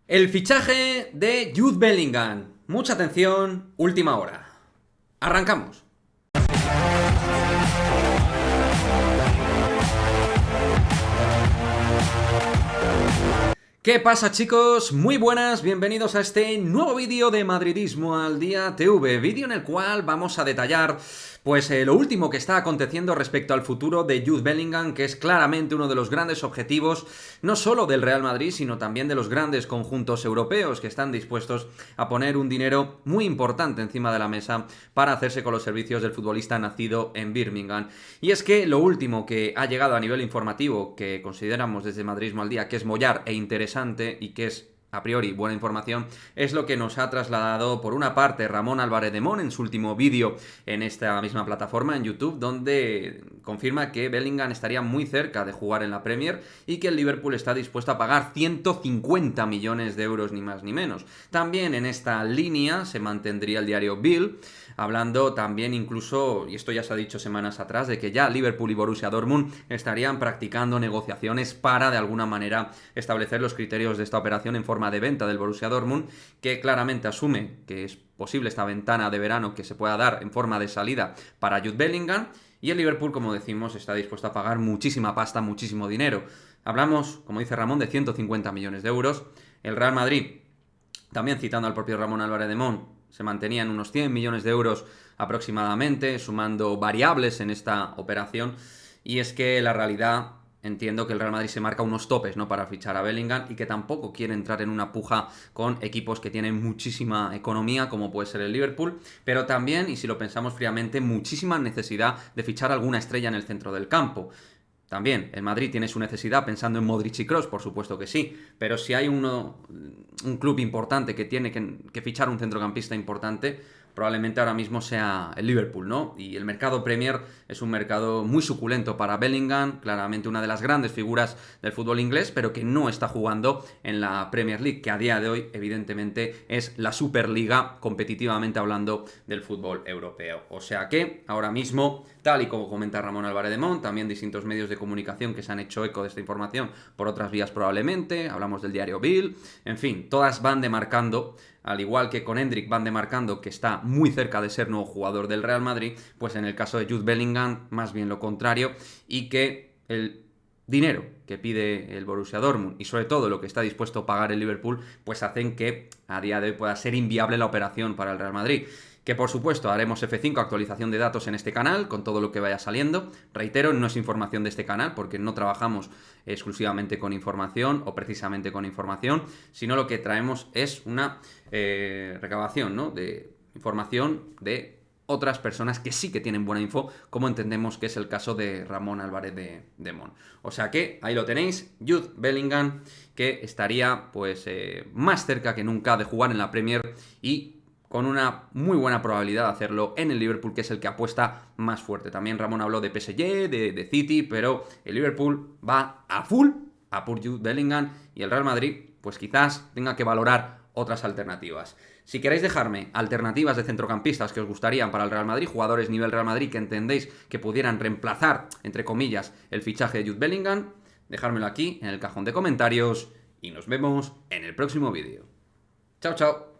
El fichaje de Jude Bellingham. Mucha atención, última hora. Arrancamos. ¿Qué pasa, chicos? Muy buenas, bienvenidos a este nuevo vídeo de Madridismo al Día TV, vídeo en el cual vamos a detallar lo último que está aconteciendo respecto al futuro de Jude Bellingham, que es claramente uno de los grandes objetivos, no solo del Real Madrid, sino también de los grandes conjuntos europeos que están dispuestos a poner un dinero muy importante encima de la mesa para hacerse con los servicios del futbolista nacido en Birmingham. Y es que lo último que ha llegado a nivel informativo, que consideramos desde Madridismo al Día que es mollar e interesante y que es a priori buena información, es lo que nos ha trasladado por una parte Ramón Álvarez de Mon en su último vídeo en esta misma plataforma en YouTube, donde confirma que Bellingham estaría muy cerca de jugar en la Premier y que el Liverpool está dispuesto a pagar 150 millones de euros, ni más ni menos. También en esta línea se mantendría el diario Bild, hablando también incluso, y esto ya se ha dicho semanas atrás, de que ya Liverpool y Borussia Dortmund estarían practicando negociaciones para de alguna manera establecer los criterios de esta operación en forma de venta del Borussia Dortmund, que claramente asume que es posible esta ventana de verano que se pueda dar en forma de salida para Jude Bellingham, y el Liverpool, como decimos, está dispuesto a pagar muchísima pasta, muchísimo dinero. Hablamos, como dice Ramón, de 150 millones de euros. El Real Madrid, también citando al propio Ramón Álvarez de Mon, se mantenían unos 100 millones de euros aproximadamente, sumando variables en esta operación. Y es que la realidad, entiendo que el Real Madrid se marca unos topes, ¿no?, para fichar a Bellingham, y que tampoco quiere entrar en una puja con equipos que tienen muchísima economía, como puede ser el Liverpool, pero también, y si lo pensamos fríamente, muchísima necesidad de fichar alguna estrella en el centro del campo. También, el Madrid tiene su necesidad pensando en Modric y Kroos, por supuesto que sí, pero si hay un club importante que tiene que fichar un centrocampista importante, probablemente ahora mismo sea el Liverpool, ¿no? Y el mercado Premier es un mercado muy suculento para Bellingham, claramente una de las grandes figuras del fútbol inglés, pero que no está jugando en la Premier League, que a día de hoy, evidentemente, es la Superliga, competitivamente hablando, del fútbol europeo. O sea que, ahora mismo, tal y como comenta Ramón Álvarez de Mon, también distintos medios de comunicación que se han hecho eco de esta información por otras vías probablemente, hablamos del diario Bild, en fin, todas van demarcando, al igual que con Endrick van demarcando que está muy cerca de ser nuevo jugador del Real Madrid, pues en el caso de Jude Bellingham más bien lo contrario, y que el dinero que pide el Borussia Dortmund y sobre todo lo que está dispuesto a pagar el Liverpool, pues hacen que a día de hoy pueda ser inviable la operación para el Real Madrid. Que por supuesto haremos F5, actualización de datos en este canal, con todo lo que vaya saliendo. Reitero, no es información de este canal, porque no trabajamos exclusivamente con información, o precisamente con información, sino lo que traemos es una recabación, ¿no?, de información de otras personas que sí que tienen buena info, como entendemos que es el caso de Ramón Álvarez de Mon. O sea que ahí lo tenéis, Jude Bellingham, que estaría más cerca que nunca de jugar en la Premier y con una muy buena probabilidad de hacerlo en el Liverpool, que es el que apuesta más fuerte. También Ramón habló de PSG, de City, pero el Liverpool va a full a por Jude Bellingham, y el Real Madrid pues quizás tenga que valorar otras alternativas. Si queréis dejarme alternativas de centrocampistas que os gustarían para el Real Madrid, jugadores nivel Real Madrid que entendéis que pudieran reemplazar, entre comillas, el fichaje de Jude Bellingham, dejármelo aquí en el cajón de comentarios y nos vemos en el próximo vídeo. Chao, chao.